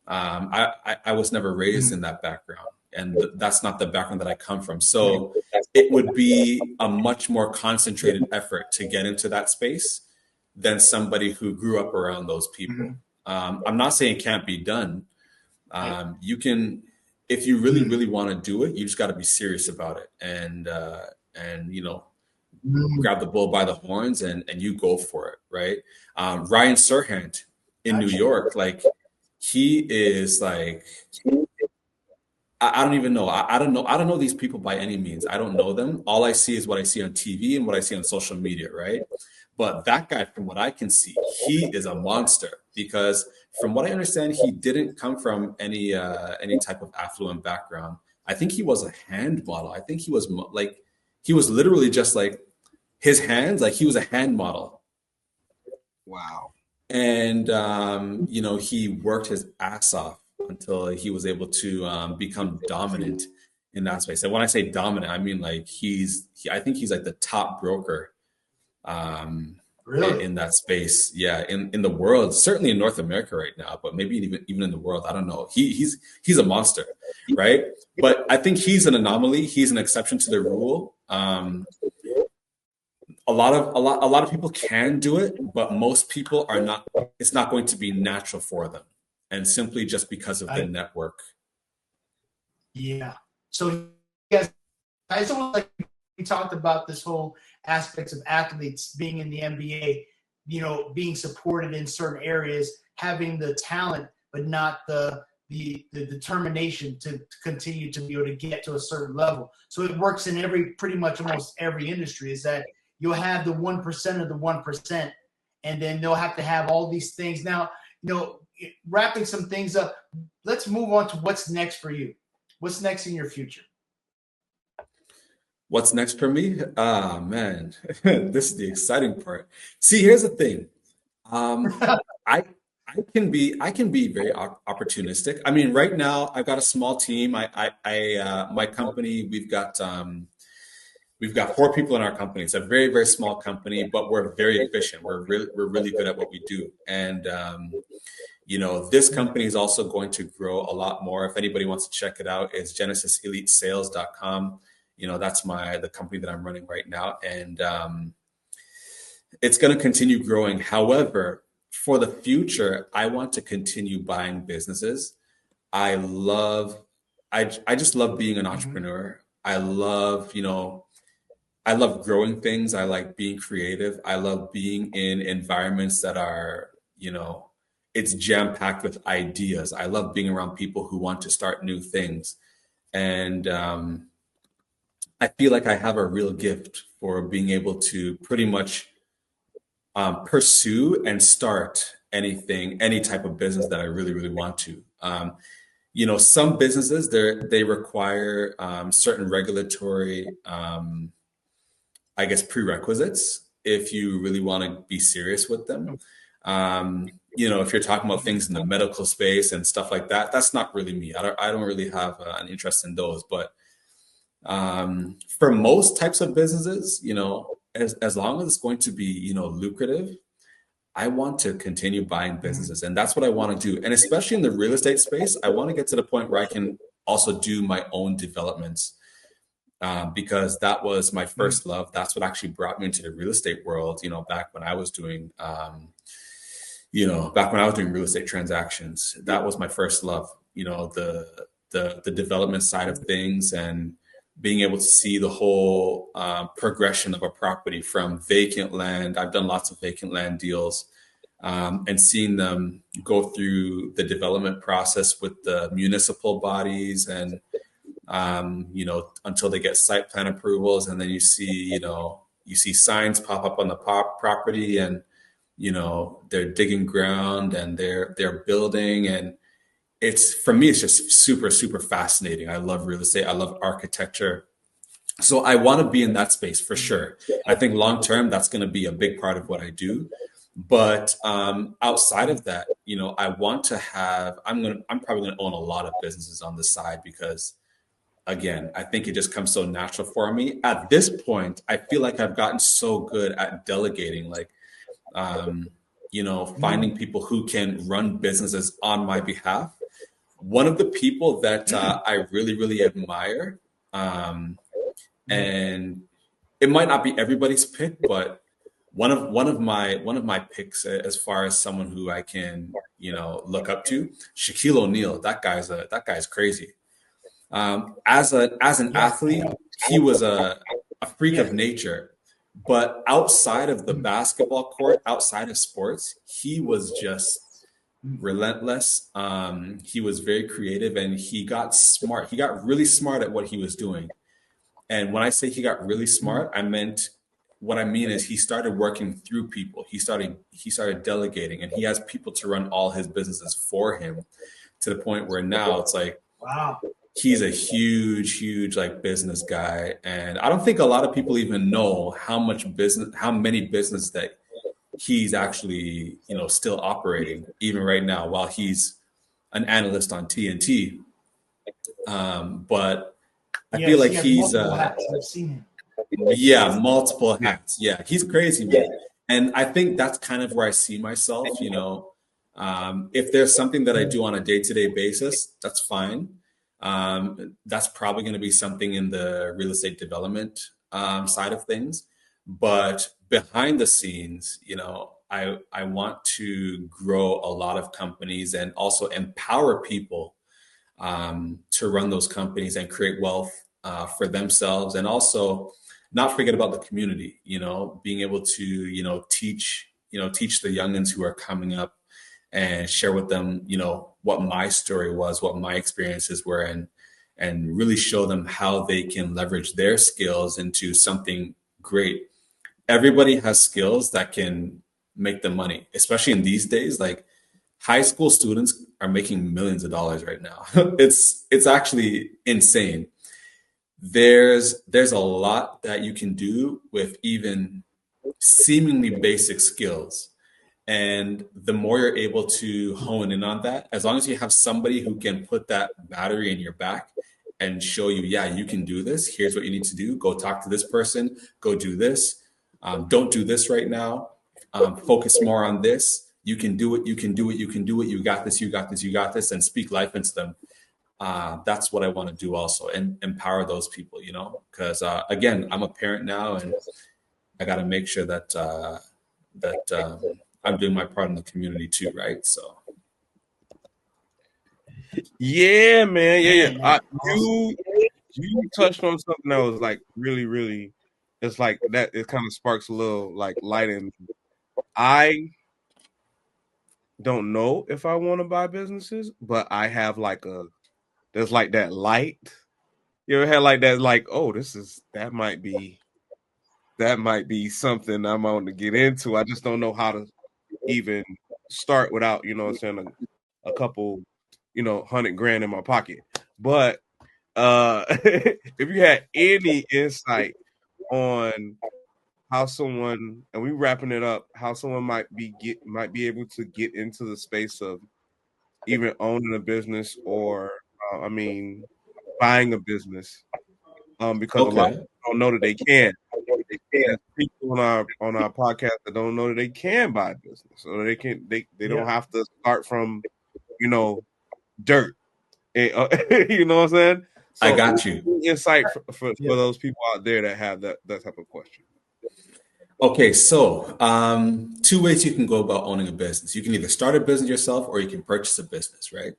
I was never raised Mm-hmm. in that background, and that's not the background that I come from. So it would be a much more concentrated effort to get into that space than somebody who grew up around those people. Mm-hmm. I'm not saying it can't be done. Right. You can, if you really, Mm-hmm. really want to do it, you just got to be serious about it, and Mm-hmm. grab the bull by the horns and you go for it, right? Ryan Serhant in New Gotcha. York, like he is like I don't even know. I don't know. I don't know these people by any means. I don't know them. All I see is what I see on TV and what I see on social media, right? But that guy, from what I can see, he is a monster because from what I understand, he didn't come from any type of affluent background. I think he was a hand model. I think he was like he was literally just like his hands, like he was a hand model. Wow. And he worked his ass off until he was able to become dominant in that space. And when I say dominant, I mean like I think he's like the top broker um, Really? in that space. Yeah, in the world, certainly in North America right now, but maybe even in the world, I don't know. He's a monster, right? But I think he's an anomaly. He's an exception to the rule. A lot of people can do it, but most people are not. It's not going to be natural for them, and simply just because of the I network. Yeah. So yes, I just want like we talked about this whole aspects of athletes being in the NBA, being supported in certain areas, having the talent, but not the determination to continue to be able to get to a certain level. So it works in pretty much almost every industry. Is that you'll have the 1% of the 1%, and then they'll have to have all these things. Now, wrapping some things up. Let's move on to what's next for you. What's next in your future? What's next for me? Ah, man, this is the exciting part. See, here's the thing. Um, I I can be very opportunistic. I mean, right now I've got a small team. My company we've got 4 people in our company. It's a very very small company, but we're very efficient. We're really good at what we do, and this company is also going to grow a lot more. If anybody wants to check it out, it's genesiselitesales.com. That's the company that I'm running right now, and it's going to continue growing. However, for the future, I want to continue buying businesses. I love, I just love being an Mhm. entrepreneur. I love growing things. I like being creative. I love being in environments that are, it's jam packed with ideas. I love being around people who want to start new things. And I feel like I have a real gift for being able to pretty much pursue and start anything, any type of business that I really, really want to. Some businesses they require certain regulatory, I guess, prerequisites if you really want to be serious with them. If you're talking about things in the medical space and stuff like that, that's not really me. I don't really have an interest in those. But for most types of businesses, as long as it's going to be, lucrative, I want to continue buying Mhm. businesses, and that's what I want to do. And especially in the real estate space, I want to get to the point where I can also do my own developments, because that was my Mhm. first love. That's what actually brought me into the real estate world. Back when I was doing real estate transactions, that was my first love. The development side of things and being able to see the whole progression of a property from vacant land. I've done lots of vacant land deals, and seeing them go through the development process with the municipal bodies and until they get site plan approvals, and then you see signs pop up on the property, and they're digging ground and they're building, and it's for me it's just super super fascinating. I love real estate. I love architecture. So I want to be in that space for sure. I think long term that's going to be a big part of what I do. But outside of that, I want to have. I'm probably going to own a lot of businesses on the side because, again, I think it just comes so natural for me. At this point, I feel like I've gotten so good at delegating, like finding Mhm. people who can run businesses on my behalf. One of the people that I really, really admire, um, Mhm. and it might not be everybody's pick, but one of my picks as far as someone who I can look up to, Shaquille O'Neal. That guy's crazy. As an Yes, I athlete, know. he was a freak of Yes. nature. But outside of the Mhm. basketball court, outside of sports, he was just Mhm. relentless. He was very creative and he got smart. He got really smart at what he was doing. And when I say he got really Mhm. smart, I meant what I mean is he started working through people. He started delegating, and he has people to run all his businesses for him, to the point where now it's like Wow. he's a huge like business guy. And I don't think a lot of people even know how many business that he's actually, still operating even right now while he's an analyst on TNT. But I feel Yes, like he has he's multiple hats. I've seen him. yeah, multiple hats. Yeah, he's crazy, man. And I think that's kind of where I see myself, if there's something that I do on a day-to-day basis, that's fine. That's probably going to be something in the real estate development side of things. But behind the scenes, I want to grow a lot of companies and also empower people to run those companies and create wealth for themselves, and also not forget about the community. Being able to teach the youngins who are coming up and share with them what my story was, what my experiences were, and really show them how they can leverage their skills into something great. Everybody has skills that can make them money, especially in these days. Like, high school students are making millions of dollars right now. It's actually insane. There's a lot that you can do with even seemingly basic skills. And the more you're able to hone in on that, as long as you have somebody who can put that battery in your back and show you, yeah, you can do this. Here's what you need to do. Go talk to this person. Go do this. Don't do this right now. Focus more on this. You can do it. You can do it. You can do it. You got this. You got this. You got this. And speak life into them. That's what I want to do also, and empower those people, because again, I'm a parent now, and I got to make sure that I'm doing my part in the community too, right? So Yeah, man. Yeah. Man, that's awesome. You touched on something that was like really, really. It's like that. It kind of sparks a little like light in me. I don't know if I want to buy businesses, but I have like there's like that light. You ever had like that? Like, oh, that might be something I'm on to get into. I just don't know how to even start without, what I'm saying, a couple, 100 grand in my pocket. But if you had any insight on how someone, and we wrapping it up, how someone might be able to get into the space of even owning a business, or buying a business, because a lot of okay, people don't know that they can. There's people on our podcast that don't know that they can buy a business, or they don't Yeah. have to start from, dirt. You know what I'm saying? I So, got you. insight for Yeah. those people out there that have that type of question. Okay, so two ways you can go about owning a business. You can either start a business yourself, or you can purchase a business, right?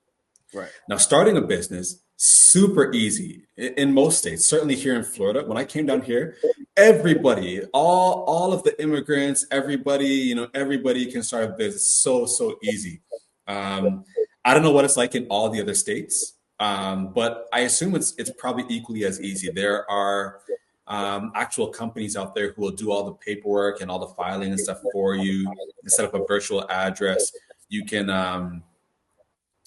Right. Now, starting a business, super easy in most states. Certainly here in Florida, when I came down here, everybody, all of the immigrants, everybody can start a business. So easy. Um, I don't know what it's like in all the other states, but I assume it's probably equally as easy. There are actual companies out there who will do all the paperwork and all the filing and stuff for you. You can set up a virtual address. You can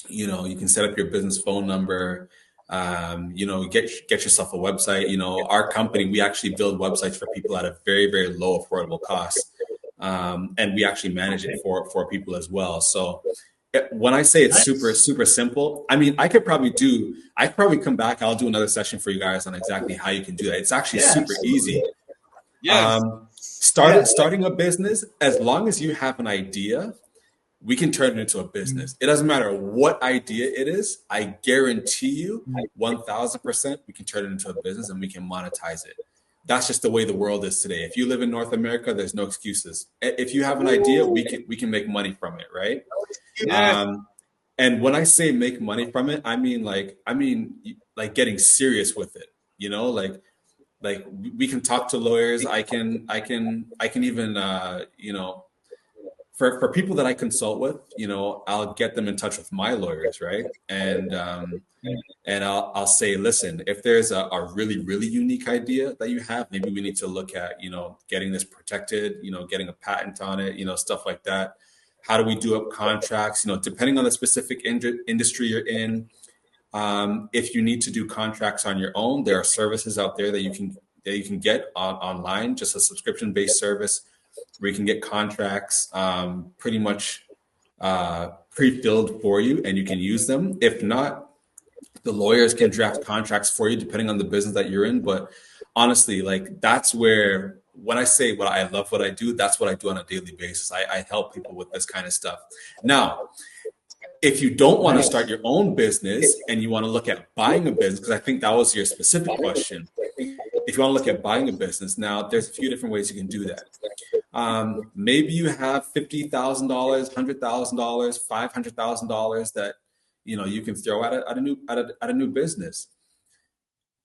you can set up your business phone number. Get yourself a website. Our company, we actually build websites for people at a very, very low affordable cost, and we actually manage it for people as well. So when I say it's super Nice. super simple, I mean I could probably come back. I'll do another session for you guys on exactly how you can do that. It's actually Yeah, super easy. absolutely. Yes. Yeah. Starting a business, as long as you have an idea, we can turn it into a Mhm. business. It doesn't matter what idea it is. I guarantee you 1000% we can turn it into a business and we can monetize it. That's just the way the world is today. If you live in North America, there's no excuses. If you have an idea, we can make money from it, right? Yes. Um, and when I say make money from it, I mean like getting serious with it. Like we can talk to lawyers. I can even for people that I consult with, I'll get them in touch with my lawyers, right? And I'll say, listen, if there's a really, really unique idea that you have, maybe we need to look at, getting this protected, getting a patent on it, stuff like that. How do we do up contracts? Depending on the specific industry you're in, if you need to do contracts on your own, there are services out there that you can get online, just a subscription-based service where you can get contracts pretty much pre-filled for you, and you can use them. If not, the lawyers can draft contracts for you depending on the business that you're in. But honestly, like, that's where, when I say what I love what I do, that's what I do on a daily basis. I help people with this kind of stuff. Now, if you don't want to start your own business and you want to look at buying a business, because I think that was your specific question. If you want to look at buying a business, now there's a few different ways you can do that. Maybe you have $50,000, $100,000, $500,000 that you can throw at a new business.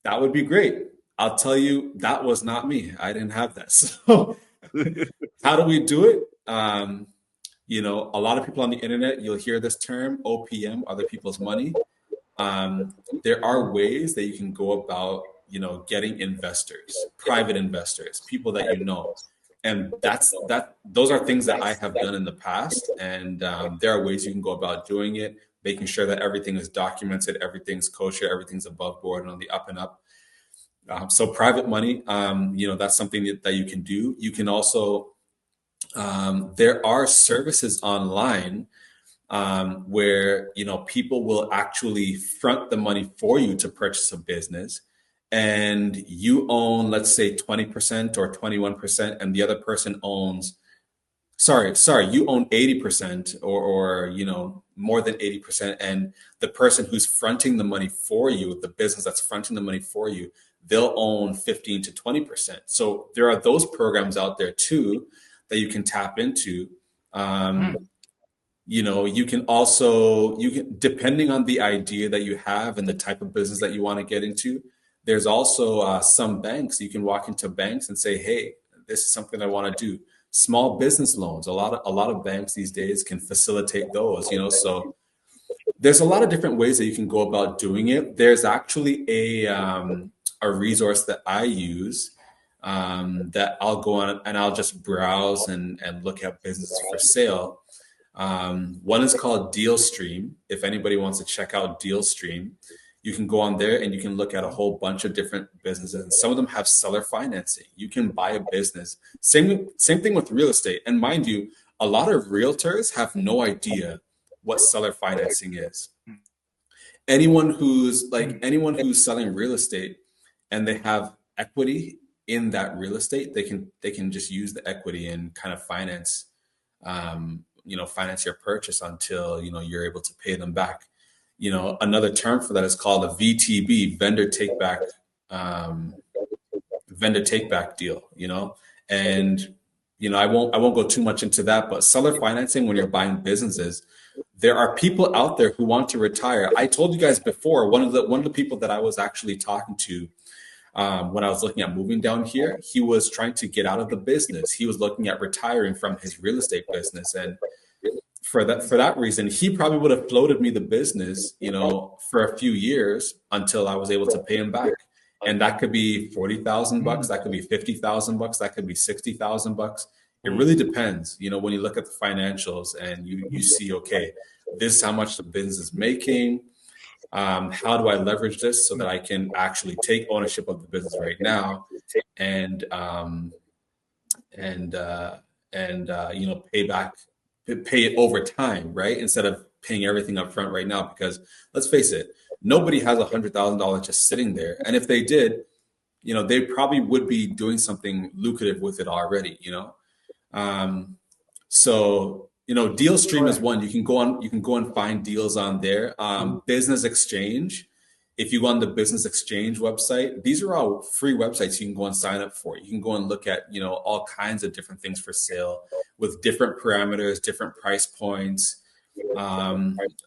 That would be great. I'll tell you, that was not me. I didn't have that. So how do we do it? A lot of people on the internet, you'll hear this term, OPM, other people's money. There are ways that you can go about, getting investors, private investors, people that and those are things that I have done in the past. And there are ways you can go about doing it, making sure that everything is documented, everything's kosher, everything's above board and on the up and up. So private money, that's something that you can do. You can also, there are services online where, people will actually front the money for you to purchase a business, and you own, let's say, 20% or 21%, and the other person owns, you own 80% or more than 80%. And the person who's fronting the money for you, the business that's fronting the money for you, they'll own 15 to 20%. So there are those programs out there too that you can tap into. You can also, depending on the idea that you have and the type of business that you want to get into, there's also some banks. You can walk into banks and say, hey, this is something I want to do. Small business loans. A lot of banks these days can facilitate those, so there's a lot of different ways that you can go about doing it. There's actually a resource that I use that I'll go on and I'll just browse and look at businesses for sale. One is called DealStream. If anybody wants to check out DealStream, you can go on there and you can look at a whole bunch of different businesses. And some of them have seller financing. You can buy a business. Same thing with real estate. And mind you, a lot of realtors have no idea what seller financing is. Anyone who's selling real estate and they have equity in that real estate, they can just use the equity and kind of finance your purchase until you're able to pay them back. Another term for that is called a VTB, vendor take back deal. And I won't go too much into that, but seller financing, when you're buying businesses, there are people out there who want to retire. I told you guys before, one of the people that I was actually talking to when I was looking at moving down here, he was trying to get out of the business. He was looking at retiring from his real estate business, and for that reason, he probably would have floated me the business, for a few years until I was able to pay him back. And that could be $40,000, that could be $50,000, that could be $60,000. It really depends, when you look at the financials and you see, okay, this is how much the business is making. How do I leverage this so that I can actually take ownership of the business right now and pay it over time, right? Instead of paying everything up front right now, because let's face it, nobody has $100,000 just sitting there. And if they did, they probably would be doing something lucrative with it already, So, DealStream is one. You can go and find deals on there. Business Exchange. If you go on the Business Exchange website, these are all free websites you can go and sign up for. You can go and look at, all kinds of different things for sale with different parameters, different price points,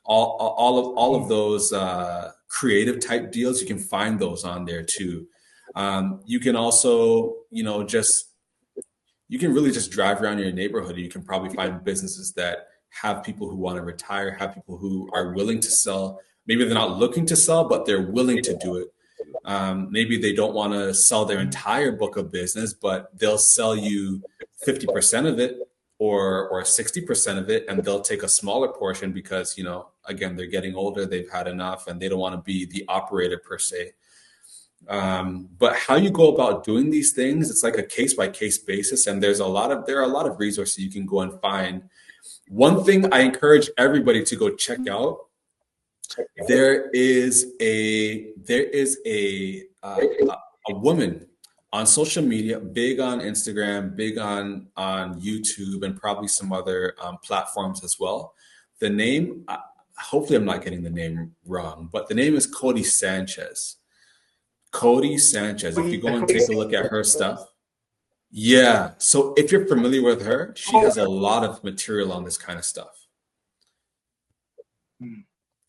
all of those creative type deals. You can find those on there too. You can also, you can really just drive around your neighborhood and you can probably find businesses that have people who want to retire, have people who are willing to sell. Maybe they're not looking to sell, but they're willing to do it. Maybe they don't want to sell their entire book of business, but they'll sell you 50% of it or 60% of it, and they'll take a smaller portion because, again, they're getting older, they've had enough, and they don't want to be the operator per se. But how you go about doing these things, it's like a case by case basis, and there are a lot of resources you can go and find. One thing I encourage everybody to go check out, there is a woman on social media, big on Instagram, big on YouTube, and probably some other platforms as well. The name, hopefully I'm not getting the name wrong, but the name is Cody Sanchez. Cody Sanchez. If you go and take a look at her stuff, yeah. So if you're familiar with her, she has a lot of material on this kind of stuff.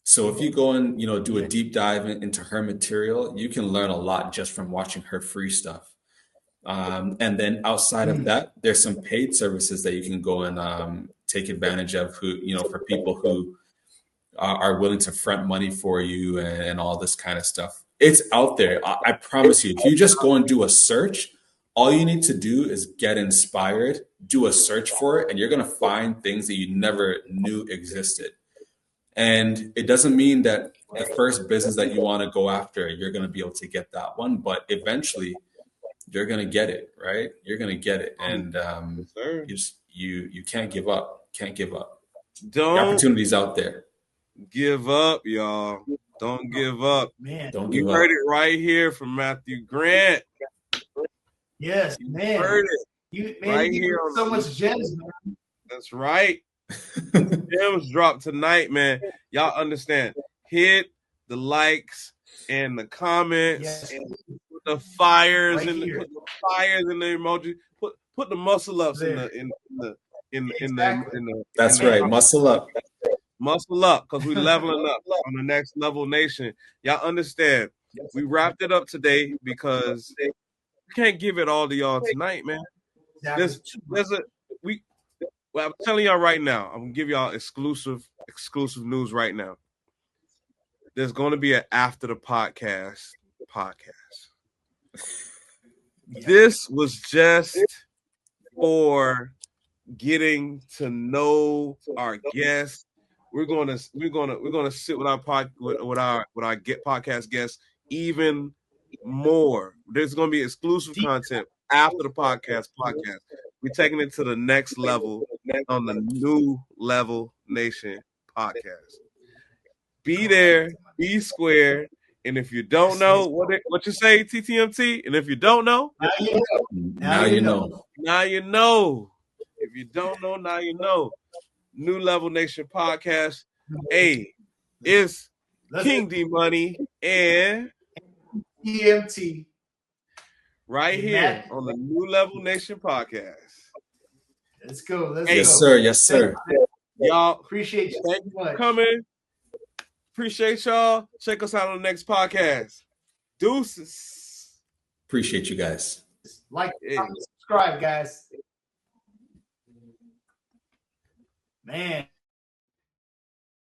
So if you go and do a deep dive into her material, you can learn a lot just from watching her free stuff. And then outside of that, there's some paid services that you can go and take advantage of. Who for people who are willing to front money for you and all this kind of stuff. It's out there. I promise you. If you just go and do a search, all you need to do is get inspired, do a search for it, and you're going to find things that you never knew existed. And it doesn't mean that the first business that you want to go after, you're going to be able to get that one, but eventually you're going to get it, right? You're going to get it. And you can't give up. Can't give up. The opportunity's out there. Give up, y'all. Don't give up. Man, Don't You give heard up. it right here from Matthew Grant. yes, You man. heard it. Right you here give on so the- much gems, man. That's right. Gems dropped tonight, man. Y'all understand. Hit the likes and the comments. Yes. And put the fires Right in here. put the fires in the emoji. Put the muscle ups There. in the Exactly. That's right. Muscle up. Muscle up, because we leveling up on the Next Level Nation. Y'all understand. We wrapped it up today because we can't give it all to y'all tonight, man. Well, I'm telling y'all right now, I'm gonna give y'all exclusive news right now. There's gonna be an after the podcast. This was just for getting to know our guests. We're gonna sit with our podcast guests even more. There's gonna be exclusive content after the podcast. We're taking it to the next level on the New Level Nation podcast. Be there, be square, and if you don't know what you say, TTMT, and if you don't know, Now you know. now you know. If you don't know, now you know. New Level Nation podcast. Hey, it's King D Money and EMT. right here on the New Level Nation podcast. Let's go. Yes, sir. Yes, sir. Y'all, Appreciate you thank so you for much. coming. Appreciate y'all. Check us out on the next podcast. Deuces. Appreciate you guys. Like, comment, subscribe, guys. Man.